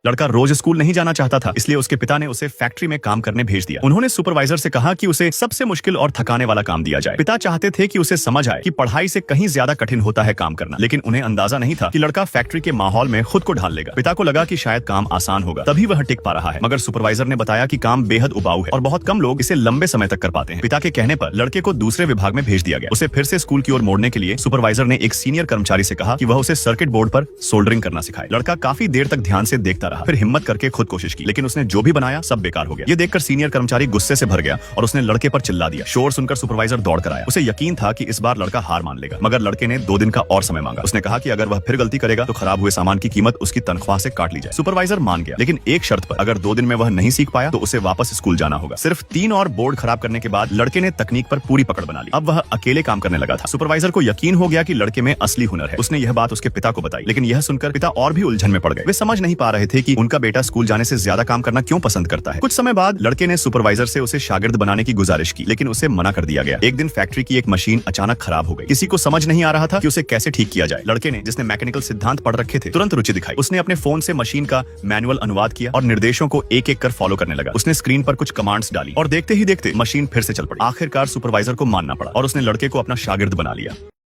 लड़का रोज स्कूल नहीं जाना चाहता था, इसलिए उसके पिता ने उसे फैक्ट्री में काम करने भेज दिया। उन्होंने सुपरवाइजर से कहा कि उसे सबसे मुश्किल और थकाने वाला काम दिया जाए। पिता चाहते थे कि उसे समझ आए कि पढ़ाई से कहीं ज्यादा कठिन होता है काम करना, लेकिन उन्हें अंदाजा नहीं था कि लड़का फैक्ट्री के माहौल में खुद को ढाल लेगा। पिता को लगा कि शायद काम आसान होगा, तभी वह टिक पा रहा है, मगर सुपरवाइजर ने बताया कि काम बेहद उबाऊ है और बहुत कम लोग इसे लंबे समय तक कर पाते हैं। पिता के कहने पर लड़के को दूसरे विभाग में भेज दिया गया। उसे फिर से स्कूल की ओर मोड़ने के लिए सुपरवाइजर ने एक सीनियर कर्मचारी से कहा कि वह उसे सर्किट बोर्ड पर सोल्डरिंग करना सिखाए। लड़का काफी देर तक ध्यान से देखता रहा, फिर हिम्मत करके खुद कोशिश की, लेकिन उसने जो भी बनाया सब बेकार हो गया। ये देखकर सीनियर कर्मचारी गुस्से से भर गया और उसने लड़के पर चिल्ला दिया। शोर सुनकर सुपरवाइजर दौड़ कर आया। उसे यकीन था कि इस बार लड़का हार मान लेगा, मगर लड़के ने 2 दिन का और समय मांगा। उसने कहा कि अगर वह फिर गलती करेगा तो खराब हुए सामान की कीमत उसकी तनख्वाह से काट ली जाए। सुपरवाइजर मान गया, लेकिन एक शर्त पर, अगर 2 दिन में वह नहीं सीख पाया तो उसे वापस स्कूल जाना होगा। सिर्फ 3 और बोर्ड खराब करने के बाद लड़के ने तकनीक पर पूरी पकड़ बना ली। अब वह अकेले काम करने लगा था। सुपरवाइजर को यकीन हो गया कि लड़के में असली हुनर है। उसने यह बात उसके पिता को बताई, लेकिन यह सुनकर पिता और भी उलझन में पड़ गए। वे समझ नहीं पा रहे थे कि उनका बेटा स्कूल जाने से ज्यादा काम करना क्यों पसंद करता है। कुछ समय बाद लड़के ने सुपरवाइजर से उसे शागिर्द बनाने की गुजारिश की, लेकिन उसे मना कर दिया गया। एक दिन फैक्ट्री की एक मशीन अचानक खराब हो गई। किसी को समझ नहीं आ रहा था कि उसे कैसे ठीक किया जाए। लड़के ने, जिसने मैकेनिकल सिद्धांत पढ़ रखे थे, तुरंत रुचि दिखाई। उसने अपने फोन से मशीन का मैनुअल अनुवाद किया और निर्देशों को एक एक कर फॉलो करने लगा। उसने स्क्रीन पर कुछ कमांड्स डाली और देखते ही देखते मशीन फिर से चल पड़ी। आखिरकार सुपरवाइजर को मानना पड़ा और उसने लड़के को अपना शागिर्द बना लिया।